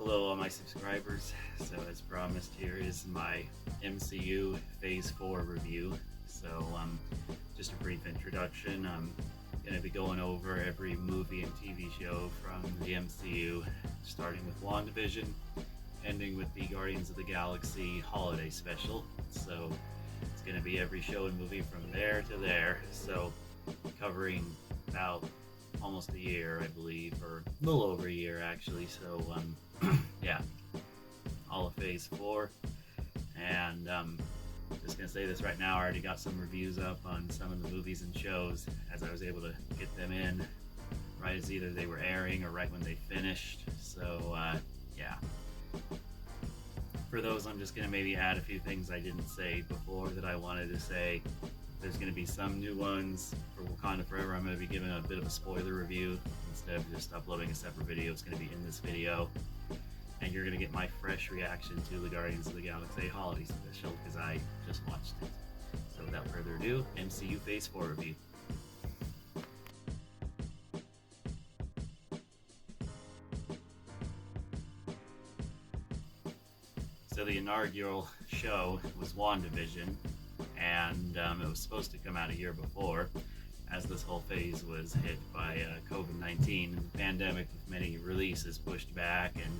Hello all my subscribers. So as promised, here is my MCU Phase 4 review. So just a brief introduction. I'm going to be going over every movie and TV show from the MCU, starting with Wandavision, ending with the Guardians of the Galaxy holiday special. So it's going to be every show and movie from there to there. So covering about almost a year, I believe, or a little over a year actually. So yeah, all of Phase 4, and just gonna say this right now, I already got some reviews up on some of the movies and shows as I was able to get them in right as either they were airing or right when they finished. So yeah, for those I'm just gonna maybe add a few things I didn't say before that I wanted to say. There's going to be some new ones for Wakanda Forever. I'm going to be giving a bit of a spoiler review instead of just uploading a separate video. It's going to be in this video, and you're going to get my fresh reaction to the Guardians of the Galaxy holiday special because I just watched it. So without further ado, MCU Phase 4 review. So the inaugural show was Wandavision, and it was supposed to come out a year before, as this whole phase was hit by COVID-19 and the pandemic, with many releases pushed back, and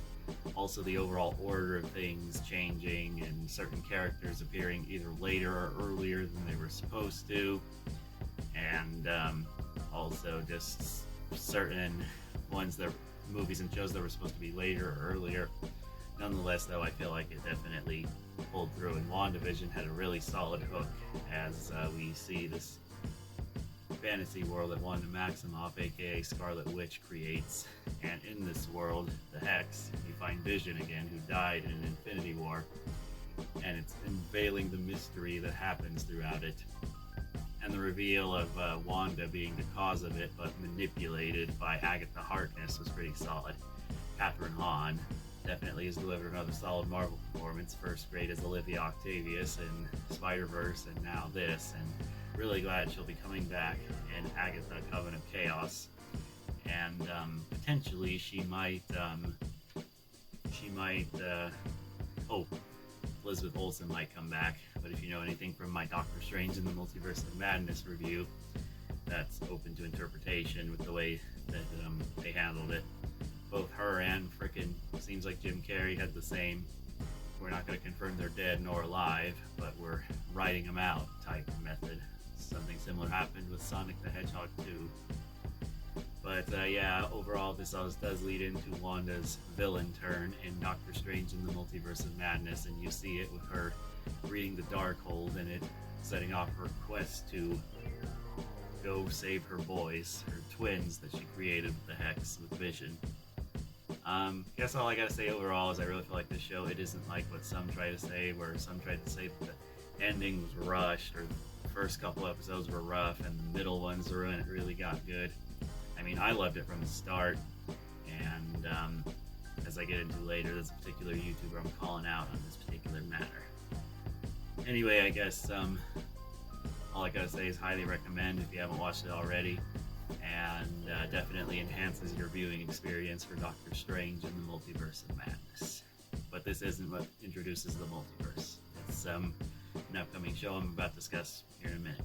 also the overall order of things changing and certain characters appearing either later or earlier than they were supposed to, and also just certain ones that movies and shows that were supposed to be later or earlier. Nonetheless, though, I feel like it definitely pulled through, and WandaVision had a really solid hook as we see this fantasy world that Wanda Maximoff, aka Scarlet Witch, creates. And in this world, the Hex, you find Vision again, who died in Infinity War, and it's unveiling the mystery that happens throughout it. And the reveal of Wanda being the cause of it, but manipulated by Agatha Harkness, was pretty solid. Catherine Hahn definitely has delivered another solid Marvel performance, first great as Olivia Octavius in SpiderMan, and now this, and really glad she'll be coming back in Agatha Coven of Chaos, and potentially she might Elizabeth Olsen might come back, but if you know anything from my Doctor Strange in the Multiverse of Madness review, that's open to interpretation with the way that they handled it. Both her and frickin' seems like Jim Carrey had the same, we're not going to confirm they're dead nor alive, but we're writing them out type method. Something similar happened with Sonic the Hedgehog 2. But yeah, overall this does lead into Wanda's villain turn in Doctor Strange in the Multiverse of Madness, and you see it with her reading the Darkhold and it setting off her quest to go save her boys, her twins that she created with the Hex, with Vision. Guess all I gotta say overall is I really feel like this show, it isn't like what some try to say, where some tried to say that the ending was rushed, or the first couple episodes were rough, and the middle ones were when it really got good. I mean, I loved it from the start, and as I get into later, there's a particular YouTuber I'm calling out on this particular matter. Anyway, I guess all I gotta say is highly recommend if you haven't watched it already, and definitely enhances your viewing experience for Doctor Strange in the Multiverse of Madness. But this isn't what introduces the multiverse. It's an upcoming show I'm about to discuss here in a minute.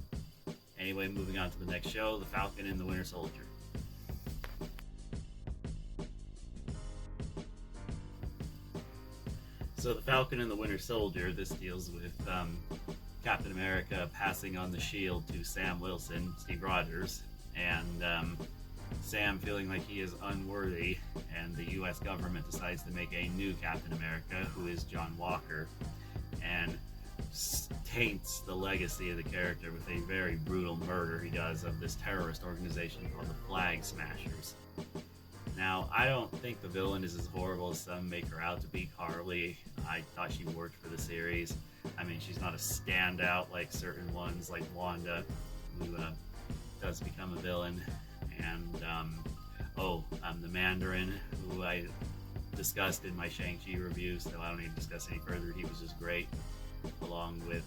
Anyway, moving on to the next show, The Falcon and the Winter Soldier. So The Falcon and the Winter Soldier, this deals with Captain America passing on the shield to Sam Wilson, Steve Rogers, and Sam feeling like he is unworthy, and the US government decides to make a new Captain America, who is John Walker, and taints the legacy of the character with a very brutal murder he does of this terrorist organization called the Flag Smashers. Now, I don't think the villain is as horrible as some make her out to be. Carly, I thought she worked for the series. I mean, she's not a standout like certain ones, like Wanda, who does become a villain, and the Mandarin, who I discussed in my Shang-Chi review, so I don't need to discuss any further. He was just great, along with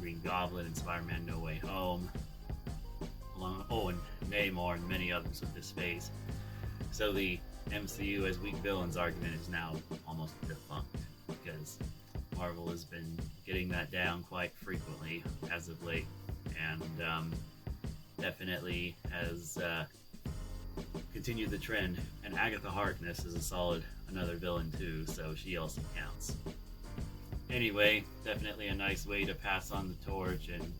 Green Goblin and Spider-Man No Way Home, and Namor and many others with this phase. So the MCU as weak villains argument is now almost defunct, because Marvel has been getting that down quite frequently as of late, and definitely has continued the trend. And Agatha Harkness is a solid another villain too, so she also counts. Anyway, definitely a nice way to pass on the torch, and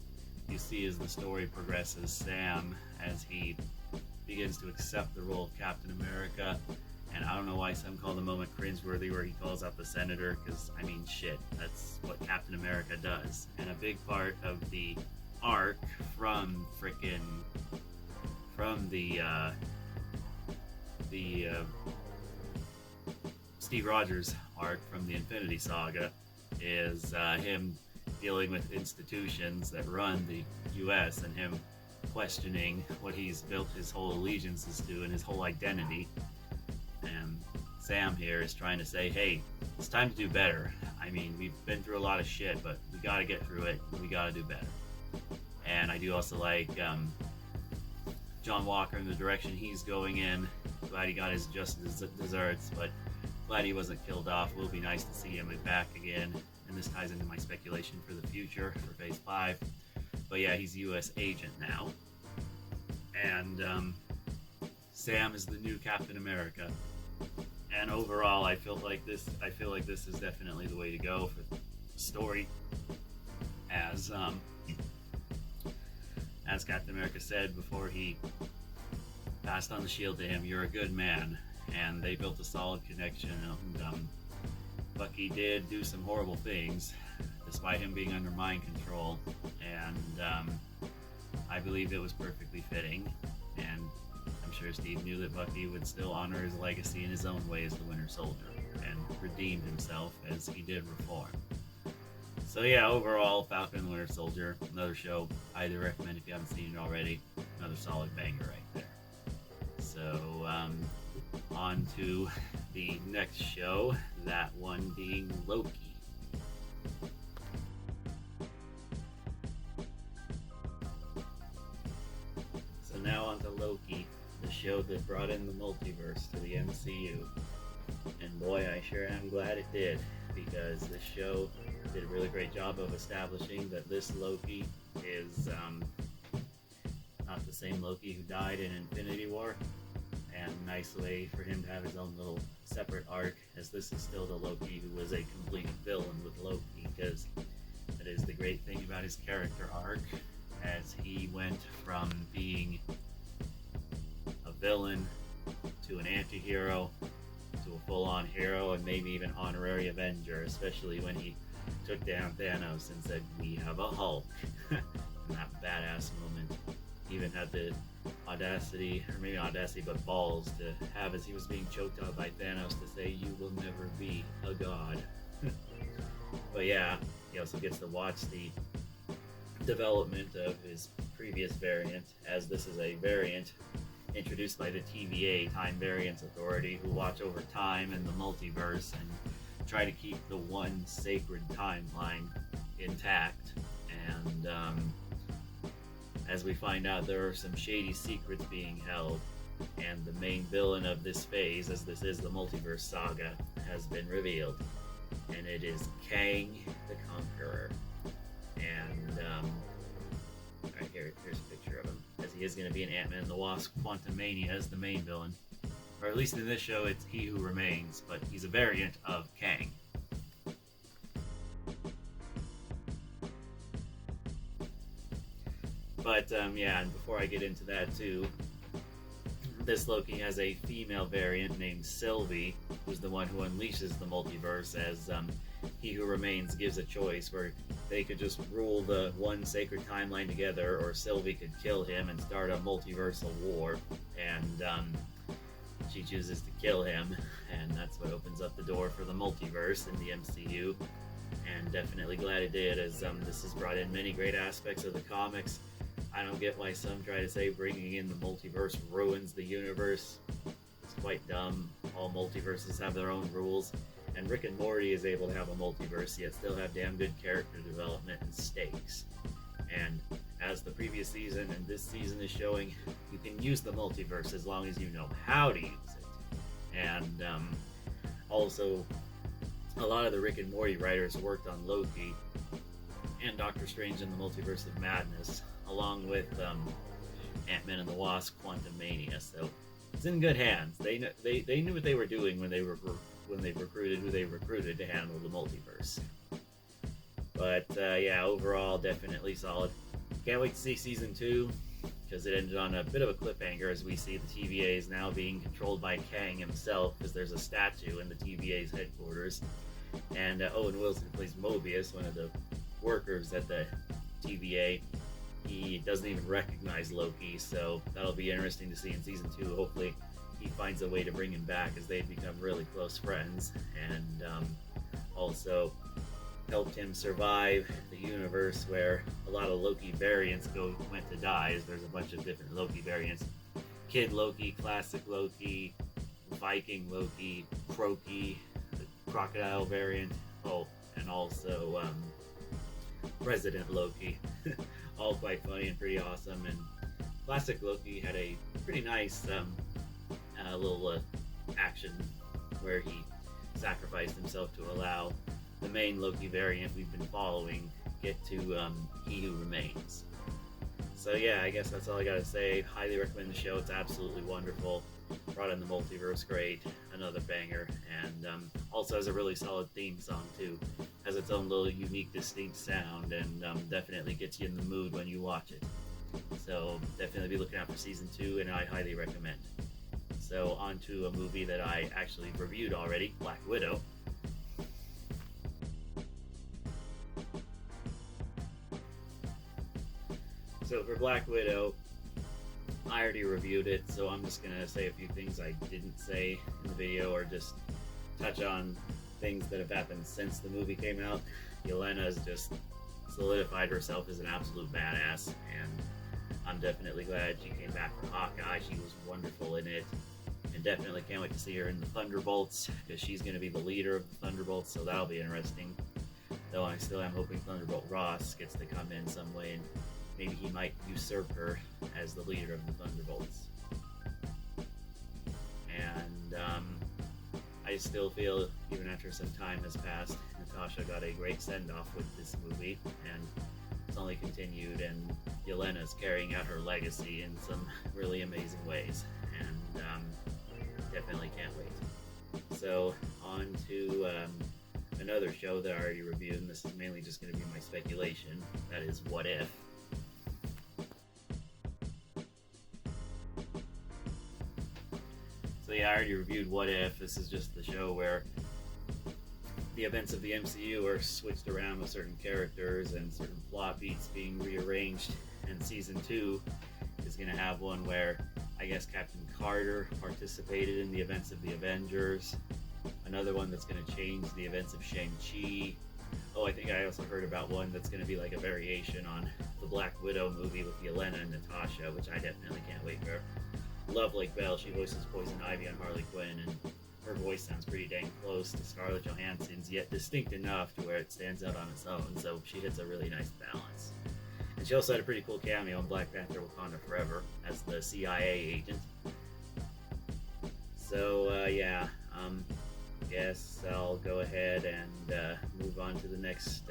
you see as the story progresses, Sam, as he begins to accept the role of Captain America. And I don't know why some call the moment cringeworthy where he calls out the senator, because, I mean, shit, that's what Captain America does. And a big part of the arc from the Steve Rogers arc from the Infinity Saga is him dealing with institutions that run the U.S. and him questioning what he's built his whole allegiances to and his whole identity. And Sam here is trying to say, hey, it's time to do better. I mean, we've been through a lot of shit, but we gotta get through it, and we gotta do better. And I do also like John Walker and the direction he's going in. Glad he got his just desserts, but glad he wasn't killed off. It will be nice to see him back again, and this ties into my speculation for the future for Phase 5. But yeah, he's a U.S. agent now, and Sam is the new Captain America. And overall, I feel like this is definitely the way to go for the story. As Captain America said before he passed on the shield to him, "You're a good man," and they built a solid connection. And Bucky did do some horrible things, despite him being under mind control, and I believe it was perfectly fitting. And I'm sure Steve knew that Bucky would still honor his legacy in his own way as the Winter Soldier, and redeemed himself as he did reform. So yeah, overall, Falcon and Winter Soldier, another show I'd recommend if you haven't seen it already. Another solid banger right there. So on to the next show, that one being Loki. So now on to Loki, the show that brought in the multiverse to the MCU. And boy, I sure am glad it did, because this show did a really great job of establishing that this Loki is not the same Loki who died in Infinity War, and a nice way for him to have his own little separate arc, as this is still the Loki who was a complete villain with Loki, because that is the great thing about his character arc, as he went from being a villain to an anti-hero to a full-on hero, and maybe even honorary Avenger, especially when he took down Thanos and said, "We have a Hulk." In that badass moment, he even had the audacity, or maybe not audacity, but balls to have, as he was being choked out by Thanos, to say, "You will never be a god." But yeah, he also gets to watch the development of his previous variant, as this is a variant introduced by the TVA, Time Variance Authority, who watch over time and the multiverse and try to keep the one sacred timeline intact. And as we find out, there are some shady secrets being held, and the main villain of this phase, as this is the Multiverse Saga, has been revealed, and it is Kang the Conqueror. And right here's a picture of him, as he is going to be in Ant-Man and the Wasp: Quantumania as the main villain, or at least in this show it's He Who Remains, but he's a variant of Kang. But yeah, and before I get into that too, this Loki has a female variant named Sylvie, who's the one who unleashes the multiverse, as He Who Remains gives a choice where they could just rule the one sacred timeline together, or Sylvie could kill him and start a multiversal war. And she chooses to kill him, and that's what opens up the door for the multiverse in the MCU. And definitely glad it did, as this has brought in many great aspects of the comics. I don't get why some try to say bringing in the multiverse ruins the universe. It's quite dumb. All multiverses have their own rules, and Rick and Morty is able to have a multiverse yet still have damn good character development and stakes. And as the previous season and this season is showing, you can use the multiverse as long as you know how to use it. And also, a lot of the Rick and Morty writers worked on Loki and Doctor Strange in the Multiverse of Madness, along with Ant-Man and the Wasp: Quantumania. So it's in good hands. They knew what they were doing when they recruited who they recruited to handle the multiverse. But yeah, overall, definitely solid. Can't wait to see season 2, because it ended on a bit of a cliffhanger, as we see the TVA is now being controlled by Kang himself, because there's a statue in the TVA's headquarters. And Owen Wilson plays Mobius, one of the workers at the TVA. He doesn't even recognize Loki, so that'll be interesting to see in season 2. Hopefully he finds a way to bring him back, as they've become really close friends, and also helped him survive the universe where a lot of Loki variants went to die, as there's a bunch of different Loki variants. Kid Loki, Classic Loki, Viking Loki, Croaky, the Crocodile variant, and also President Loki. All quite funny and pretty awesome. And Classic Loki had a pretty nice little action where he sacrificed himself to allow the main Loki variant we've been following get to He Who Remains. So yeah, I guess that's all I gotta say. Highly recommend the show. It's absolutely wonderful. Brought in the multiverse, great. Another banger. And also has a really solid theme song too. Has its own little unique, distinct sound, and definitely gets you in the mood when you watch it. So definitely be looking out for season 2, and I highly recommend. So on to a movie that I actually reviewed already, Black Widow. So for Black Widow, I already reviewed it, so I'm just going to say a few things I didn't say in the video, or just touch on things that have happened since the movie came out. Yelena has just solidified herself as an absolute badass, and I'm definitely glad she came back for Hawkeye. She was wonderful in it, and definitely can't wait to see her in the Thunderbolts, because she's going to be the leader of the Thunderbolts, so that'll be interesting. Though I still am hoping Thunderbolt Ross gets to come in some way, and maybe he might usurp her as the leader of the Thunderbolts. And I still feel, even after some time has passed, Natasha got a great send-off with this movie, and it's only continued, and Yelena's carrying out her legacy in some really amazing ways, and definitely can't wait. So, on to another show that I already reviewed, and this is mainly just going to be my speculation. That is What If. So yeah, I already reviewed What If. This is just the show where the events of the MCU are switched around with certain characters and certain plot beats being rearranged. And season 2 is going to have one where I guess Captain Carter participated in the events of the Avengers. Another one that's going to change the events of Shang-Chi. Oh, I think I also heard about one that's going to be like a variation on the Black Widow movie with Yelena and Natasha, which I definitely can't wait for. Love Lake Bell. She voices Poison Ivy on Harley Quinn, and her voice sounds pretty dang close to Scarlett Johansson's, yet distinct enough to where it stands out on its own, so she hits a really nice balance. And she also had a pretty cool cameo in Black Panther Wakanda Forever as the CIA agent. So, yeah, guess I'll go ahead and move on to the next.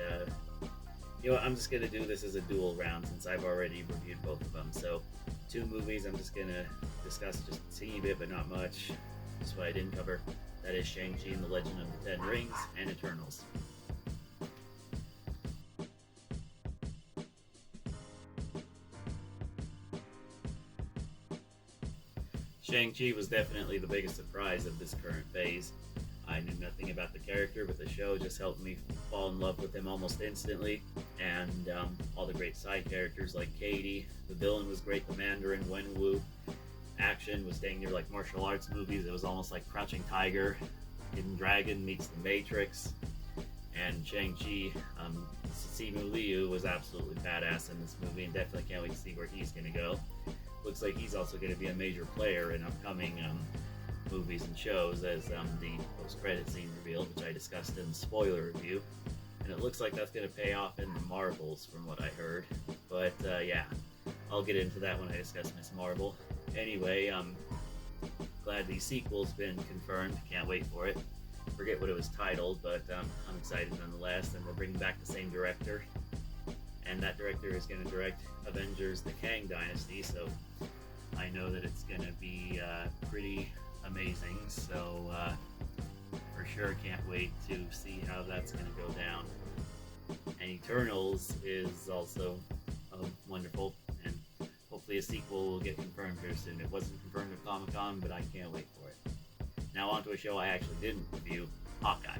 You know what, I'm just going to do this as a dual round since I've already reviewed both of them. So, 2 movies I'm just going to discuss just a teeny bit, but not much. Just what I didn't cover. That is Shang-Chi and the Legend of the Ten Rings and Eternals. Shang-Chi was definitely the biggest surprise of this current phase. I knew nothing about the character, but the show just helped me fall in love with him almost instantly. And all the great side characters like Katie. The villain was great, the Mandarin, Wenwu. Action was dang near like martial arts movies. It was almost like Crouching Tiger, Hidden Dragon meets The Matrix. And Shang-Chi, Simu Liu was absolutely badass in this movie, and definitely can't wait to see where he's going to go. Looks like he's also going to be a major player in upcoming movies and shows, as the post-credit scene revealed, which I discussed in the spoiler review. And it looks like that's going to pay off in the Marvels, from what I heard. But yeah, I'll get into that when I discuss Miss Marvel. Anyway, glad the sequel's been confirmed. Can't wait for it. Forget what it was titled, but I'm excited nonetheless. And we're bringing back the same director, and that director is going to direct Avengers: The Kang Dynasty. So I know that it's going to be pretty amazing. So for sure, can't wait to see how that's going to go down. And Eternals is also wonderful, and hopefully a sequel will get confirmed here soon. It wasn't confirmed at Comic-Con, but I can't wait for it. Now on to a show I actually didn't review, Hawkeye.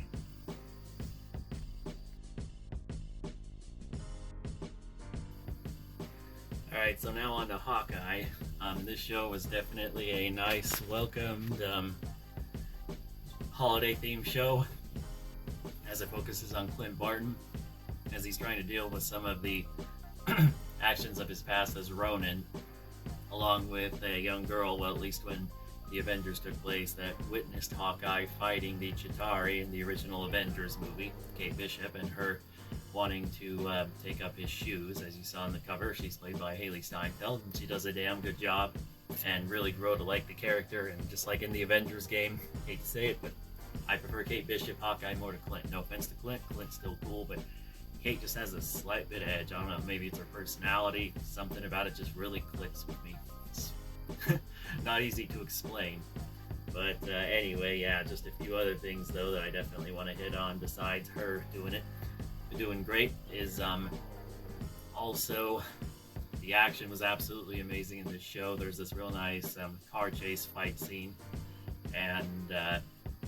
Alright, so now on to Hawkeye. This show was definitely a nice, welcomed, holiday-themed show, as it focuses on Clint Barton, as he's trying to deal with some of the actions of his past as Ronin, along with a young girl, well, at least when the Avengers took place, that witnessed Hawkeye fighting the Chitauri in the original Avengers movie, Kate Bishop, and her wanting to take up his shoes. As you saw on the cover, she's played by Haley Steinfeld, and she does a damn good job and really grow to like the character. And just like in the Avengers game, hate to say it, but I prefer Kate Bishop, Hawkeye, more to Clint. No offense to Clint, Clint's still cool, but Kate just has a slight bit of edge. I don't know, maybe it's her personality, something about it just really clicks with me. It's not easy to explain. But anyway, yeah, just a few other things though that I definitely want to hit on besides her doing great is also the action was absolutely amazing in this show. There's this real nice car chase fight scene, and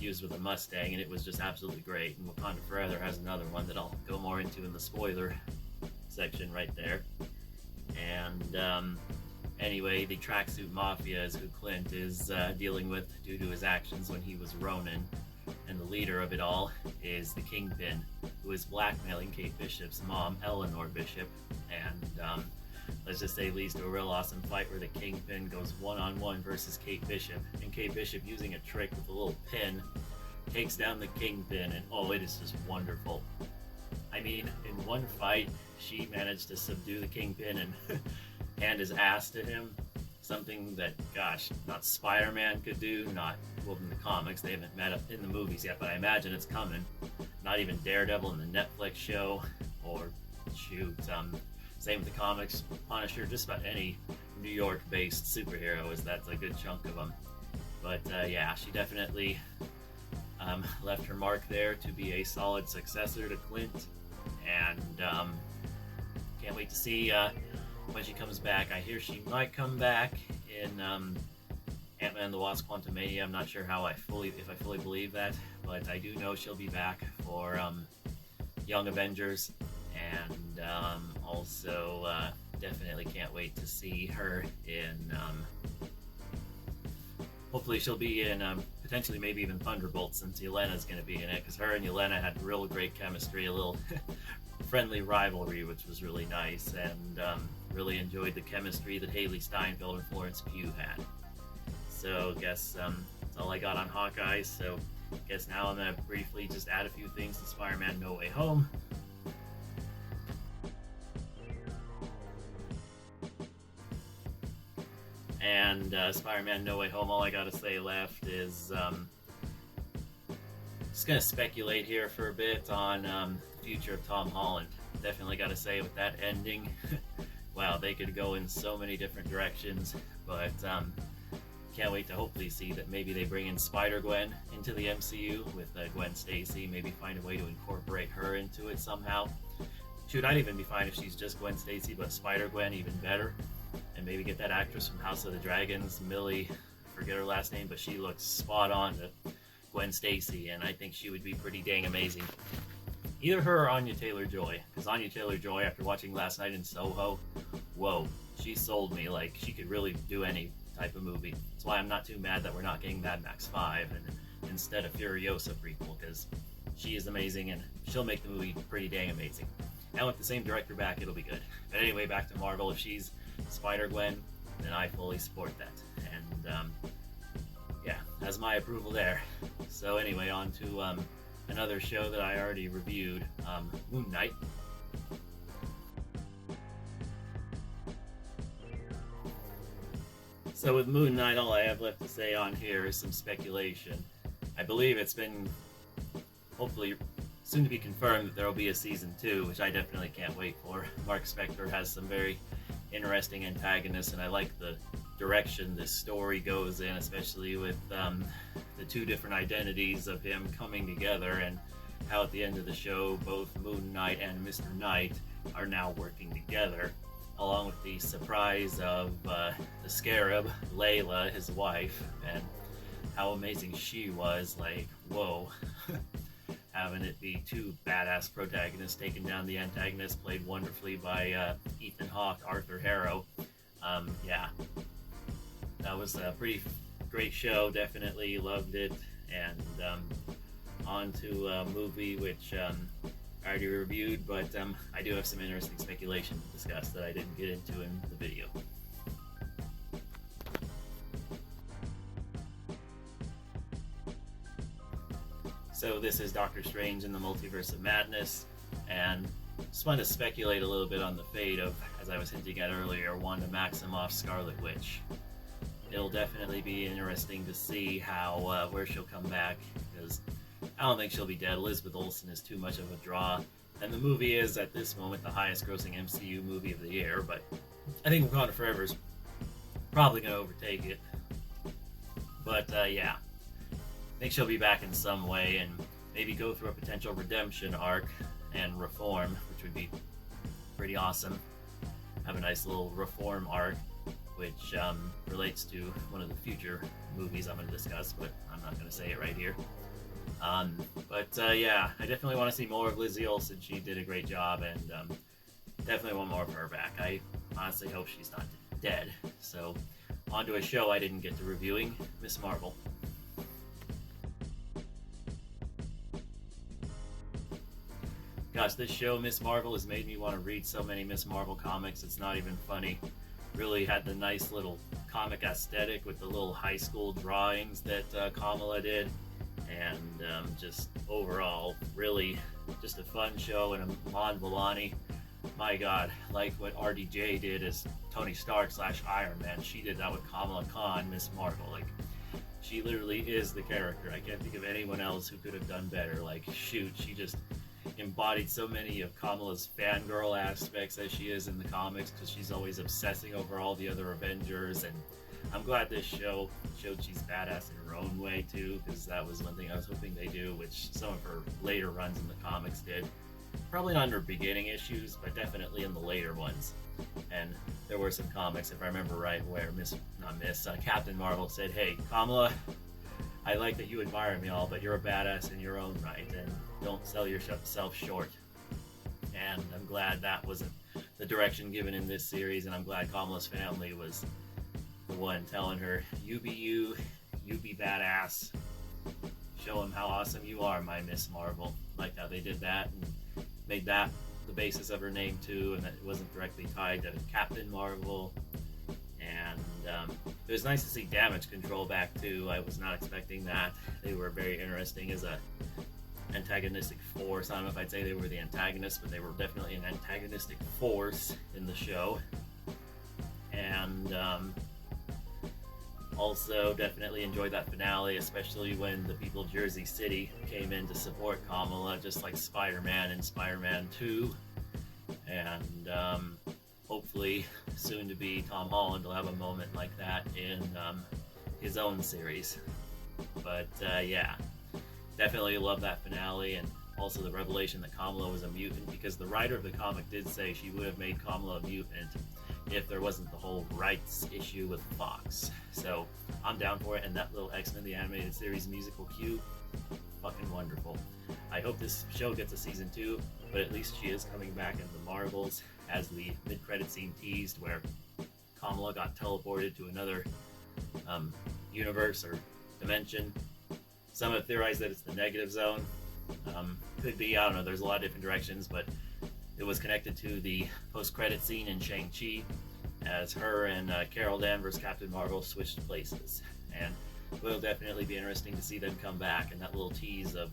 used with a Mustang, and it was just absolutely great. And Wakanda Forever has another one that I'll go more into in the spoiler section right there. And anyway, the Tracksuit Mafia is who Clint is dealing with due to his actions when he was Ronin, and the leader of it all is the Kingpin, who is blackmailing Kate Bishop's mom, Eleanor Bishop. And let's just say leads to a real awesome fight where the Kingpin goes one-on-one versus Kate Bishop, and Kate Bishop, using a trick with a little pin, takes down the Kingpin, and oh, it is just wonderful. I mean, in one fight, she managed to subdue the Kingpin and hand his ass to him, something that, gosh, not SpiderMan could do, not, well, in the comics, they haven't met up in the movies yet, but I imagine it's coming. Not even Daredevil in the Netflix show, or shoot, same with the comics, Punisher, just about any New York-based superhero, is that's a good chunk of them. But yeah, she definitely left her mark there to be a solid successor to Clint, and can't wait to see when she comes back. I hear she might come back in Ant-Man and the Wasp: Quantumania. I'm not sure if I fully believe that, but I do know she'll be back for Young Avengers, and also definitely can't wait to see her in hopefully she'll be in potentially maybe even Thunderbolts, since Yelena's going to be in it, because her and Yelena had real great chemistry, a little friendly rivalry, which was really nice, and really enjoyed the chemistry that Haley Steinfeld and Florence Pugh had. So I guess that's all I got on Hawkeye. So I guess now I'm going to briefly just add a few things to Spider-Man No Way Home. And Spider-Man No Way Home, all I gotta say left is just gonna speculate here for a bit on the future of Tom Holland. Definitely gotta say, with that ending, wow, they could go in so many different directions, but can't wait to hopefully see that maybe they bring in Spider-Gwen into the MCU with Gwen Stacy, maybe find a way to incorporate her into it somehow. Shoot, I'd even be fine if she's just Gwen Stacy, but Spider-Gwen even better. And maybe get that actress from House of the Dragons, Millie, I forget her last name, but she looks spot on to Gwen Stacy, and I think she would be pretty dang amazing. Either her or Anya Taylor-Joy, because Anya Taylor-Joy, after watching last night in Soho, whoa, she sold me. Like, she could really do any type of movie. That's why I'm not too mad that we're not getting Mad Max 5 and instead of Furiosa prequel, because she is amazing and she'll make the movie pretty dang amazing. And with the same director back, it'll be good. But anyway, back to Marvel. If she's Spider-Gwen, then I fully support that. And yeah, has my approval there. So anyway, on to another show that I already reviewed, Moon Knight. So with Moon Knight, all I have left to say on here is some speculation. I believe it's been hopefully soon to be confirmed that there will be a season 2, which I definitely can't wait for. Mark Spector has some very interesting antagonists, and I like the direction this story goes in, especially with the two different identities of him coming together, and how at the end of the show both Moon Knight and Mr. Knight are now working together, along with the surprise of the Scarab, Layla, his wife, and how amazing she was. Like, whoa. Having it be two badass protagonists taking down the antagonist, played wonderfully by Ethan Hawke, Arthur Harrow. Yeah, that was a pretty great show. Definitely loved it. And on to a movie which I already reviewed, but I do have some interesting speculation to discuss that I didn't get into in the video. So this is Doctor Strange in the Multiverse of Madness, and just wanted to speculate a little bit on the fate of, as I was hinting at earlier, Wanda Maximoff's Scarlet Witch. It'll definitely be interesting to see how where she'll come back, because I don't think she'll be dead. Elizabeth Olsen is too much of a draw, and the movie is at this moment the highest grossing MCU movie of the year, but I think Wakanda Forever is probably going to overtake it. But yeah, I think she'll be back in some way, and maybe go through a potential redemption arc and reform, which would be pretty awesome. Have a nice little reform arc, which relates to one of the future movies I'm going to discuss, but I'm not going to say it right here. Yeah, I definitely want to see more of Lizzie Olsen. She did a great job, and definitely want more of her back. I honestly hope she's not dead. So, on to a show I didn't get to reviewing, Ms. Marvel. Gosh, this show, Ms. Marvel, has made me want to read so many Ms. Marvel comics, it's not even funny. Really had the nice little comic aesthetic with the little high school drawings that Kamala did, and just overall, really just a fun show. And Iman Vellani, my god, like what RDJ did as Tony Stark / Iron Man, she did that with Kamala Khan, Ms. Marvel. Like, she literally is the character. I can't think of anyone else who could have done better. Like, shoot, she just embodied so many of Kamala's fangirl aspects as she is in the comics, because she's always obsessing over all the other Avengers. And I'm glad this show showed she's badass in her own way too, because that was one thing I was hoping they do, which some of her later runs in the comics did. Probably not in her beginning issues, but definitely in the later ones. And there were some comics, if I remember right, where Captain Marvel said, "Hey, Kamala, I like that you admire me all, but you're a badass in your own right, and don't sell yourself short." And I'm glad that wasn't the direction given in this series, and I'm glad Kamala's family was the one telling her, "You be you, you be badass. Show them how awesome you are, my Miss Marvel." Like how they did that and made that the basis of her name too, and that it wasn't directly tied to Captain Marvel. And it was nice to see Damage Control back too. I was not expecting that. They were very interesting as a antagonistic force. I don't know if I'd say they were the antagonists, but they were definitely an antagonistic force in the show. And also definitely enjoyed that finale, especially when the people of Jersey City came in to support Kamala, just like Spider-Man in Spider-Man 2. And hopefully soon to be Tom Holland will have a moment like that in his own series. But yeah, definitely love that finale, and also the revelation that Kamala was a mutant, because the writer of the comic did say she would have made Kamala a mutant if there wasn't the whole rights issue with Fox. So I'm down for it, and that little X-Men the Animated Series musical cue, fucking wonderful. I hope this show gets a season 2, but at least she is coming back into the Marvels, as the mid-credit scene teased, where Kamala got teleported to another universe or dimension. Some have theorized that it's the negative zone. Could be, I don't know, there's a lot of different directions, but it was connected to the post-credit scene in Shang-Chi, as her and Carol Danvers, Captain Marvel, switched places. And it will definitely be interesting to see them come back, and that little tease of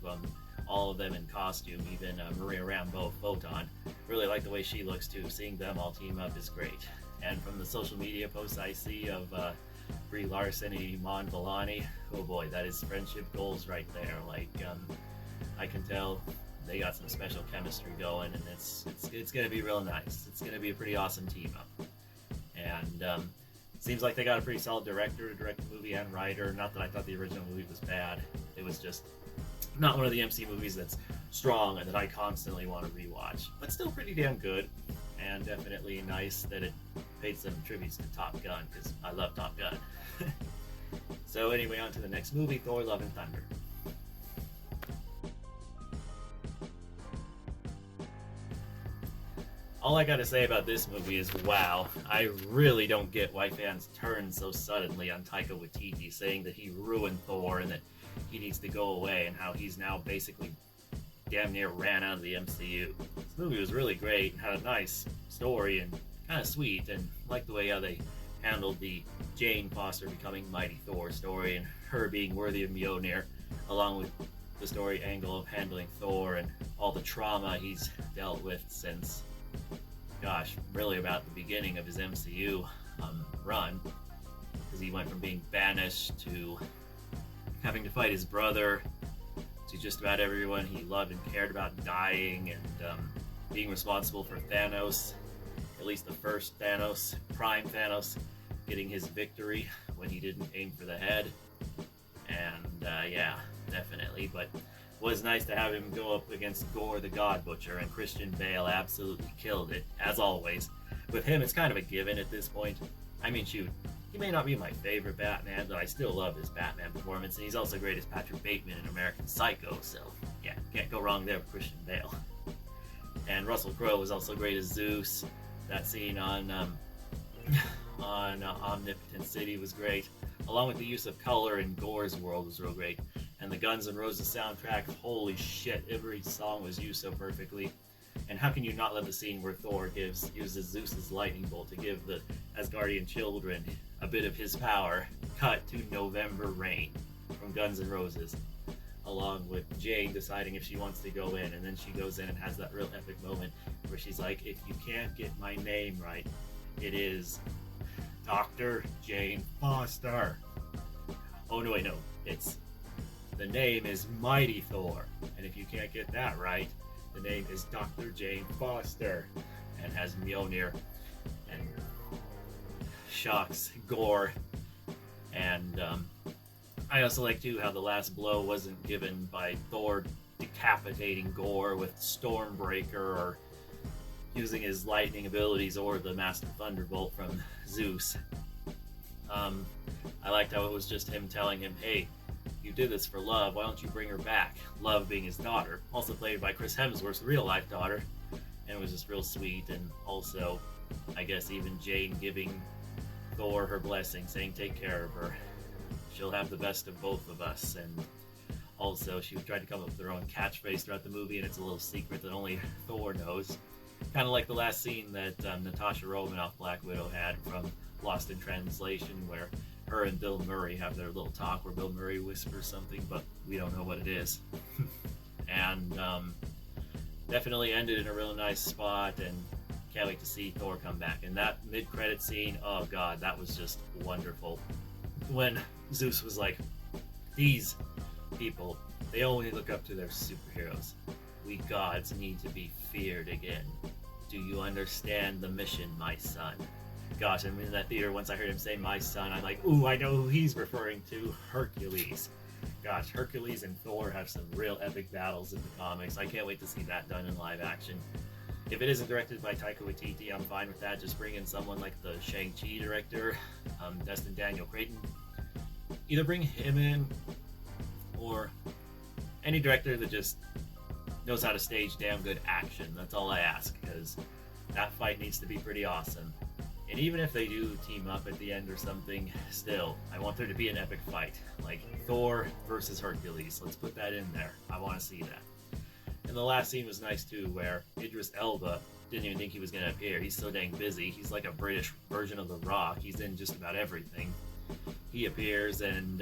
all of them in costume, even Maria Rambeau, Photon. Really like the way she looks too. Seeing them all team up is great. And from the social media posts I see of Brie Larson and Iman Vellani. Oh boy, that is friendship goals right there. Like, I can tell they got some special chemistry going, and it's going to be real nice. It's going to be a pretty awesome team up. And seems like they got a pretty solid director to direct the movie and writer. Not that I thought the original movie was bad. It was just not one of the MC movies that's strong and that I constantly want to rewatch, but still pretty damn good, and definitely nice that it paid some tributes to Top Gun, because I love Top Gun. So anyway, on to the next movie, Thor: Love and Thunder. All I gotta say about this movie is, wow, I really don't get why fans turn so suddenly on Taika Waititi, saying that he ruined Thor and that he needs to go away, and how he's now basically damn near ran out of the MCU. This movie was really great, had a nice story and kind of sweet, and liked the way how they handled the Jane Foster becoming Mighty Thor story and her being worthy of Mjolnir, along with the story angle of handling Thor and all the trauma he's dealt with since, gosh, really about the beginning of his MCU run, because he went from being banished to having to fight his brother to just about everyone he loved and cared about dying, and being responsible for Thanos, at least the first Thanos, Prime Thanos, getting his victory when he didn't aim for the head. And yeah, definitely. But it was nice to have him go up against Gore the God Butcher, and Christian Bale absolutely killed it, as always. With him, it's kind of a given at this point. I mean, shoot, he may not be my favorite Batman, but I still love his Batman performance, and he's also great as Patrick Bateman in American Psycho, so yeah, can't go wrong there with Christian Bale. And Russell Crowe was also great as Zeus. That scene on Omnipotent City was great, along with the use of color in Gore's world was real great. And the Guns N' Roses soundtrack, holy shit, every song was used so perfectly. And how can you not love the scene where Thor uses Zeus's lightning bolt to give the Asgardian children a bit of his power? Cut to November Rain from Guns N' Roses, along with Jane deciding if she wants to go in, and then she goes in and has that real epic moment where she's like, if you can't get my name right, it is Dr. Jane Foster. Oh no, wait, no, the name is Mighty Thor, and if you can't get that right, the name is Dr. Jane Foster, and has Mjolnir and shocks Gore. And I also like too how the last blow wasn't given by Thor decapitating Gore with Stormbreaker or using his lightning abilities or the Master Thunderbolt from Zeus. I liked how it was just him telling him, hey, you did this for love, why don't you bring her back? Love being his daughter, also played by Chris Hemsworth's real-life daughter. And it was just real sweet, and also, I guess even Jane giving Thor her blessing, saying take care of her. She'll have the best of both of us. And also, she tried to come up with her own catchphrase throughout the movie, and it's a little secret that only Thor knows. Kind of like the last scene that Natasha Romanoff, Black Widow, had from Lost in Translation, where her and Bill Murray have their little talk where Bill Murray whispers something, but we don't know what it is. And definitely ended in a real nice spot, and can't wait to see Thor come back. And that mid-credit scene, oh god, that was just wonderful. When Zeus was like, these people, they only look up to their superheroes. We gods need to be feared again. Do you understand the mission, my son? Gosh, I'm in that theater, once I heard him say my son, I'm like, ooh, I know who he's referring to, Hercules. Gosh, Hercules and Thor have some real epic battles in the comics. I can't wait to see that done in live action. If it isn't directed by Taika Waititi, I'm fine with that. Just bring in someone like the Shang-Chi director, Destin Daniel Cretton. Either bring him in, or any director that just knows how to stage damn good action. That's all I ask, because that fight needs to be pretty awesome. And even if they do team up at the end or something, still, I want there to be an epic fight. Like Thor versus Hercules. Let's put that in there. I want to see that. And the last scene was nice too, where Idris Elba didn't even think he was going to appear. He's so dang busy. He's like a British version of The Rock. He's in just about everything. He appears, and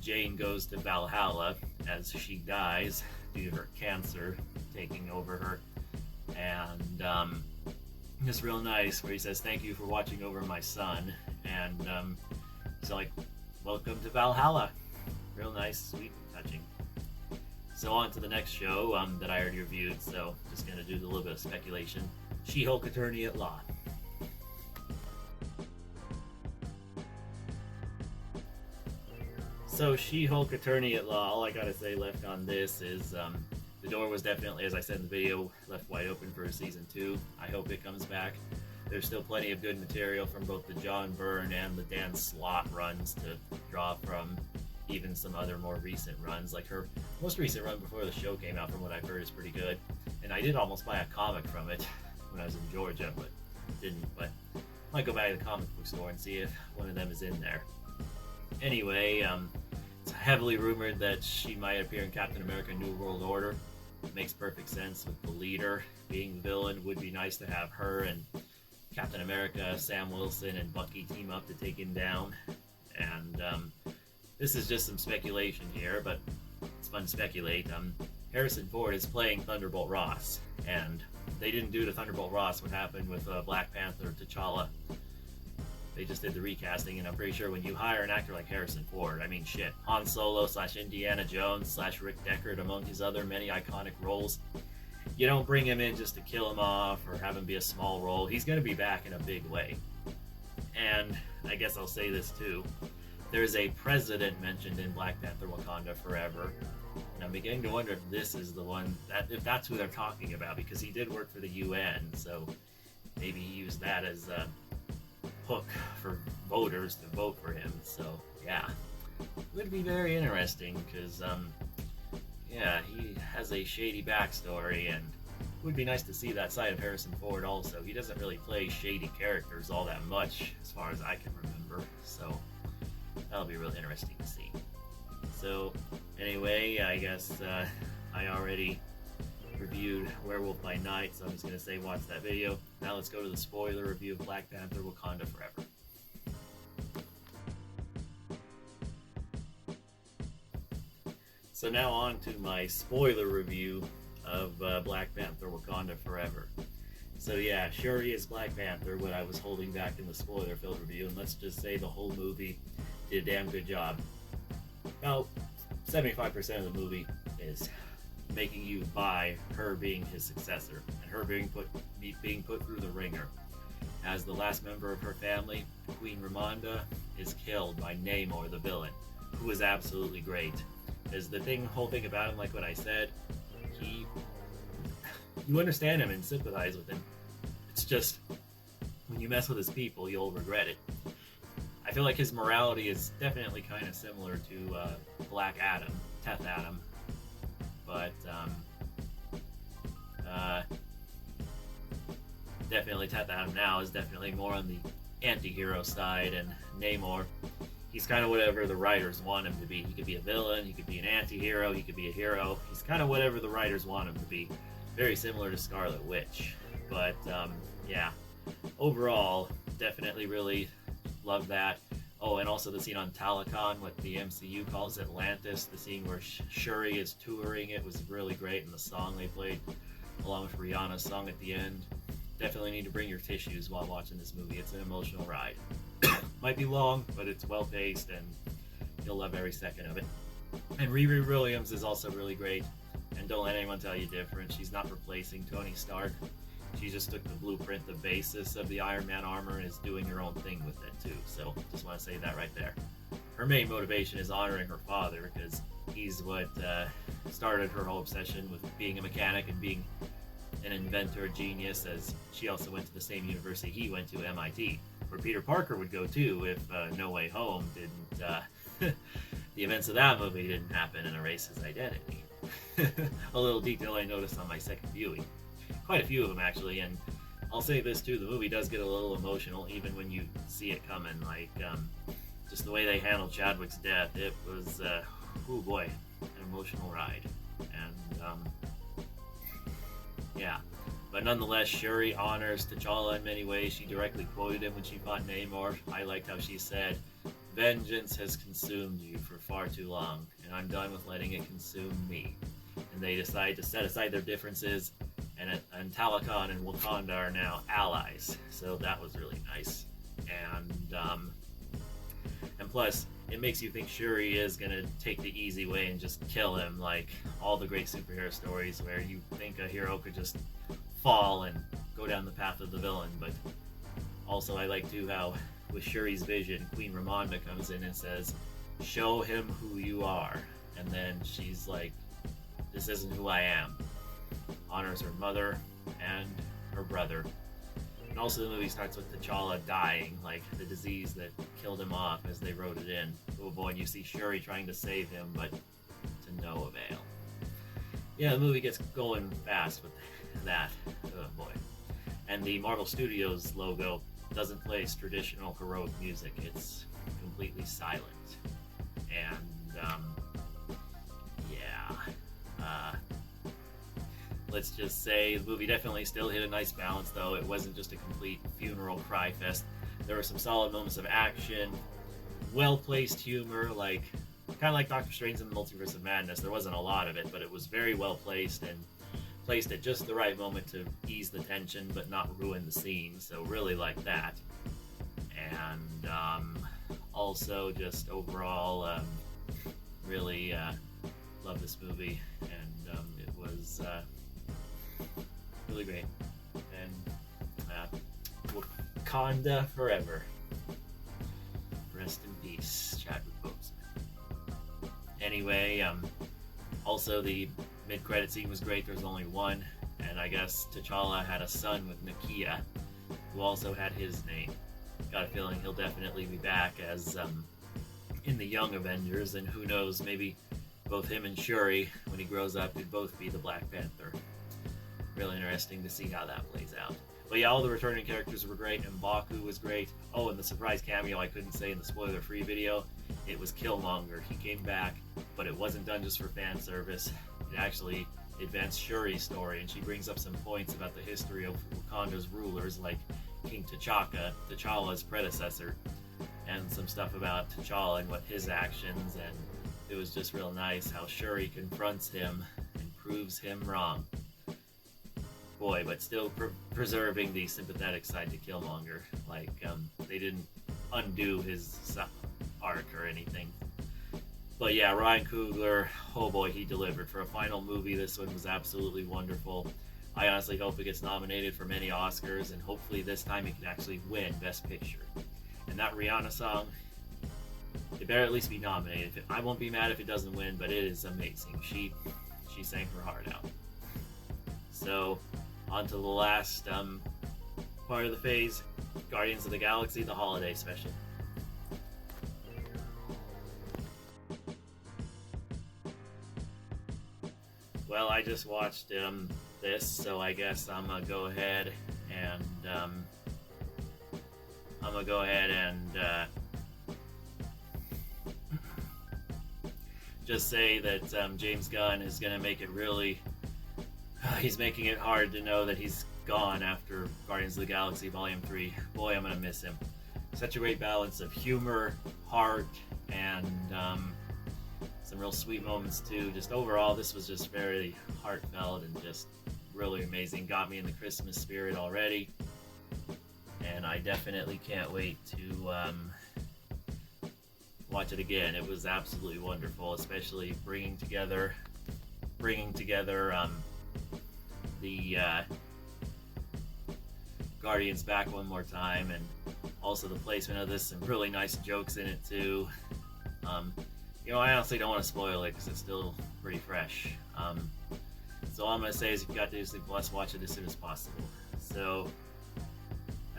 Jane goes to Valhalla as she dies due to her cancer taking over her. And it's real nice where he says, thank you for watching over my son. And It's like, welcome to Valhalla. Real nice, sweet, and touching. So on to the next show that I already reviewed, so just going to do a little bit of speculation. She-Hulk Attorney at Law. So She-Hulk Attorney at Law, all I gotta say left on this is the door was definitely, as I said in the video, left wide open for season 2. I hope it comes back. There's still plenty of good material from both the John Byrne and the Dan Slott runs to draw from, even some other more recent runs. Like her most recent run before the show came out, from what I've heard, is pretty good. And I did almost buy a comic from it when I was in Georgia, but didn't. But I might go back to the comic book store and see if one of them is in there. Anyway, it's heavily rumored that she might appear in Captain America New World Order. It makes perfect sense with the leader being the villain. Would be nice to have her and Captain America, Sam Wilson, and Bucky team up to take him down. And this is just some speculation here, but it's fun to speculate. Harrison Ford is playing Thunderbolt Ross, and they didn't do to Thunderbolt Ross what happened with Black Panther T'Challa. They just did the recasting, and I'm pretty sure when you hire an actor like Harrison Ford, I mean, shit, Han Solo / Indiana Jones / Rick Deckard, among his other many iconic roles, you don't bring him in just to kill him off or have him be a small role. He's going to be back in a big way. And I guess I'll say this too. There's a president mentioned in Black Panther Wakanda Forever, and I'm beginning to wonder if this is the one, if that's who they're talking about, because he did work for the UN, so maybe he used that as a hook for voters to vote for him. So yeah, it would be very interesting, because yeah, he has a shady backstory, and it would be nice to see that side of Harrison Ford also. He doesn't really play shady characters all that much, as far as I can remember, so that'll be really interesting to see. So anyway, I guess I already reviewed Werewolf by Night, so I'm just going to say watch that video. Now let's go to the spoiler review of Black Panther Wakanda Forever. So now on to my spoiler review of Black Panther Wakanda Forever. So yeah, Shuri is Black Panther, what I was holding back in the spoiler-filled review, and let's just say the whole movie did a damn good job. About 75% of the movie is making you buy her being his successor, and her being put through the ringer. As the last member of her family, Queen Ramonda, is killed by Namor, the villain, who is absolutely great. Because the whole thing about him, like what I said, you understand him and sympathize with him. It's just, when you mess with his people, you'll regret it. I feel like his morality is definitely kind of similar to Black Adam, Teth Adam, but definitely Teth Adam now is definitely more on the anti-hero side, and Namor, he's kind of whatever the writers want him to be. He could be a villain, he could be an anti-hero, he could be a hero. He's kind of whatever the writers want him to be. Very similar to Scarlet Witch. But yeah, overall, definitely really love that. Oh, and also the scene on Talakon, what the MCU calls Atlantis, the scene where Shuri is touring it was really great, and the song they played along with Rihanna's song at the end. Definitely need to bring your tissues while watching this movie. It's an emotional ride. Might be long, but it's well paced, and you'll love every second of it. And Riri Williams is also really great, and don't let anyone tell you different. She's not replacing Tony Stark. She just took the blueprint, the basis of the Iron Man armor, and is doing her own thing with it too. So just want to say that right there. Her main motivation is honoring her father, because he's what started her whole obsession with being a mechanic and being an inventor, genius, as she also went to the same university he went to, MIT, where Peter Parker would go too if No Way Home didn't, the events of that movie didn't happen and erase his identity. A little detail I noticed on my second viewing. Quite a few of them actually, and I'll say this too, the movie does get a little emotional even when you see it coming, like just the way they handled Chadwick's death. It was, oh boy, an emotional ride. And yeah, but nonetheless, Shuri honors T'Challa in many ways. She directly quoted him when she fought Namor. I liked how she said, "Vengeance has consumed you for far too long, and I'm done with letting it consume me." And they decide to set aside their differences, and Talakon and Wakanda are now allies. So that was really nice. And Plus, it makes you think Shuri is gonna take the easy way and just kill him, like all the great superhero stories where you think a hero could just fall and go down the path of the villain. But also, I like too how with Shuri's vision, Queen Ramonda comes in and says, "Show him who you are," and then she's like, "This isn't who I am." Honors her mother and her brother. And also the movie starts with T'Challa dying, like the disease that killed him off as they wrote it in. Oh boy, and you see Shuri trying to save him, but to no avail. Yeah, the movie gets going fast with that. Oh boy. And the Marvel Studios logo doesn't play its traditional heroic music. It's completely silent. And, let's just say the movie definitely still hit a nice balance, though. It wasn't just a complete funeral cry fest. There were some solid moments of action, well-placed humor, like kind of like Doctor Strange in the Multiverse of Madness. There wasn't a lot of it, but it was very well placed and placed at just the right moment to ease the tension but not ruin the scene. So really like that. And also just overall really love this movie, and it was really great. And Wakanda forever. Rest in peace, Chadwick Boseman. Anyway, also the mid-credit scene was great. There's only one, and I guess T'Challa had a son with Nakia, who also had his name. Got a feeling he'll definitely be back as in the Young Avengers, and who knows, maybe both him and Shuri, when he grows up, could both be the Black Panther. Really interesting to see how that plays out. But yeah, all the returning characters were great, and M'Baku was great. Oh, and the surprise cameo I couldn't say in the spoiler-free video, it was Killmonger. He came back, but it wasn't done just for fan service. It actually advanced Shuri's story, and she brings up some points about the history of Wakanda's rulers, like King T'Chaka, T'Challa's predecessor, and some stuff about T'Challa and what his actions, and it was just real nice how Shuri confronts him and proves him wrong. Boy, but still preserving the sympathetic side to Killmonger. Like, they didn't undo his arc or anything. But yeah, Ryan Coogler, oh boy, he delivered. For a final movie, this one was absolutely wonderful. I honestly hope it gets nominated for many Oscars, and hopefully this time it can actually win Best Picture. And that Rihanna song, it better at least be nominated. I won't be mad if it doesn't win, but it is amazing. She sang her heart out. So, on to the last part of the phase, Guardians of the Galaxy, the holiday special. Well, I just watched this, so I guess I'm gonna go ahead and just say that James Gunn is gonna make it really. He's making it hard to know that he's gone after Guardians of the Galaxy Volume 3. Boy, I'm gonna miss him. Such a great balance of humor, heart, and some real sweet moments too. Just overall, this was just very heartfelt and just really amazing. Got me in the Christmas spirit already, and I definitely can't wait to watch it again. It was absolutely wonderful, especially bringing together the Guardians back one more time, and also the placement of this, some really nice jokes in it too. I honestly don't want to spoil it because it's still pretty fresh. So all I'm going to say is if you got Disney Plus, watch it as soon as possible. So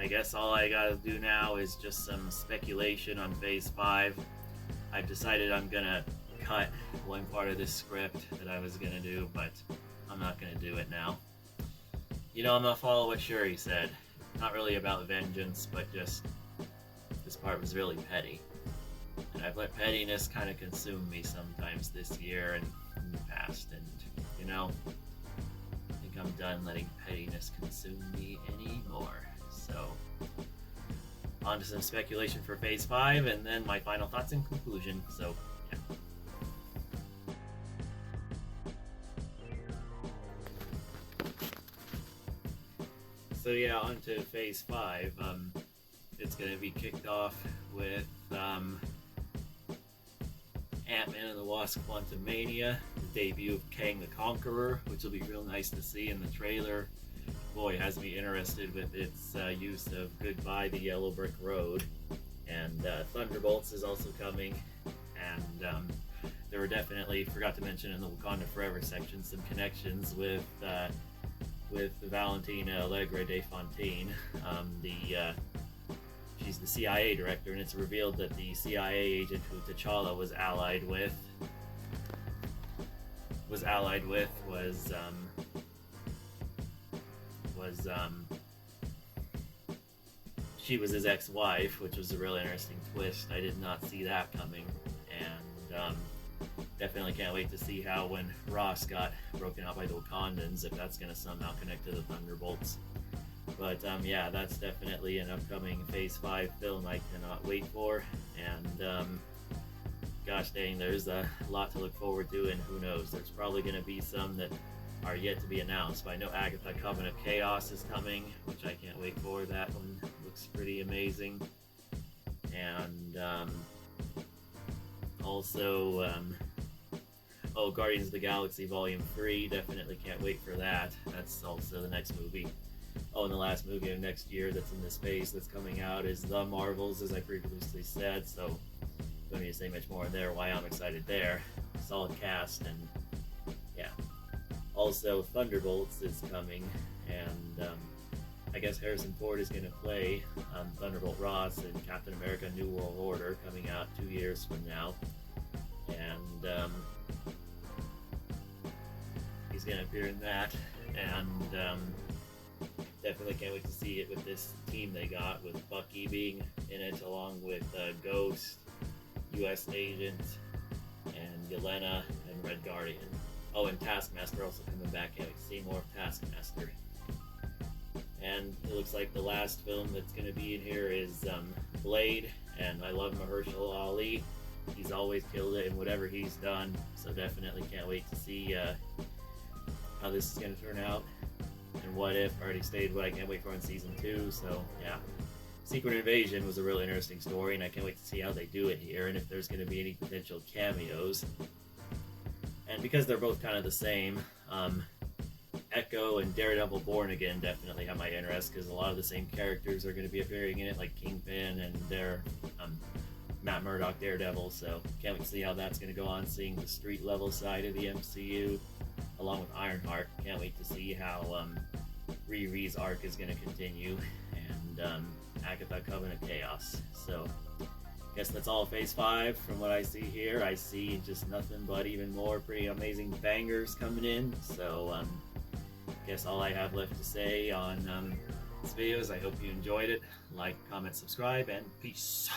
I guess all I got to do now is just some speculation on Phase 5. I've decided I'm going to cut one part of this script that I was going to do, but I'm not going to do it now. I'm going to follow what Shuri said. Not really about vengeance, but just this part was really petty. And I've let pettiness kind of consume me sometimes this year and in the past. And, I think I'm done letting pettiness consume me anymore. So, on to some speculation for Phase 5, and then my final thoughts and conclusion. So, yeah. So yeah, on to Phase 5. It's going to be kicked off with Ant-Man and the Wasp: Quantumania, the debut of Kang the Conqueror, which will be real nice to see in the trailer. Boy, it has me interested with its use of Goodbye the Yellow Brick Road. And Thunderbolts is also coming. And there were definitely, forgot to mention in the Wakanda Forever section, some connections with Valentina Allegra de Fontaine. She's the CIA director, and it's revealed that the CIA agent who T'Challa was allied with she was his ex-wife, which was a really interesting twist. I did not see that coming, and definitely can't wait to see how when Ross got broken out by the Wakandans, if that's going to somehow connect to the Thunderbolts. But yeah, that's definitely an upcoming Phase 5 film I cannot wait for, and gosh dang, there's a lot to look forward to, and who knows, there's probably going to be some that are yet to be announced. But I know Agatha Coven of Chaos is coming, which I can't wait for. That one looks pretty amazing. And also, Guardians of the Galaxy Volume 3, definitely can't wait for that. That's also the next movie. Oh, and the last movie of next year that's in this phase that's coming out is The Marvels, as I previously said, so don't need to say much more there why I'm excited there. Solid cast, and yeah. Also, Thunderbolts is coming, and I guess Harrison Ford is going to play Thunderbolt Ross in Captain America New World Order, coming out 2 years from now. And he's going to appear in that, and definitely can't wait to see it with this team they got, with Bucky being in it, along with Ghost, U.S. Agent, and Yelena, and Red Guardian. Oh, and Taskmaster also coming back. Can't wait to see more of Taskmaster. And it looks like the last film that's going to be in here is Blade, and I love Mahershala Ali. He's always killed it in whatever he's done, so definitely can't wait to see how this is going to turn out. And What If already stated what I can't wait for in Season 2, so yeah. Secret Invasion was a really interesting story, and I can't wait to see how they do it here, and if there's going to be any potential cameos. And because they're both kind of the same, Echo and Daredevil Born Again definitely have my interest, because a lot of the same characters are going to be appearing in it, like Kingpin and their Matt Murdock Daredevil, so can't wait to see how that's going to go on, seeing the street level side of the MCU, along with Ironheart. Can't wait to see how Riri's arc is going to continue, and Agatha Coven of Chaos. So I guess that's all Phase 5 from what I see here. I see just nothing but even more pretty amazing bangers coming in, so I guess all I have left to say on this video is I hope you enjoyed it. Like, comment, subscribe, and peace.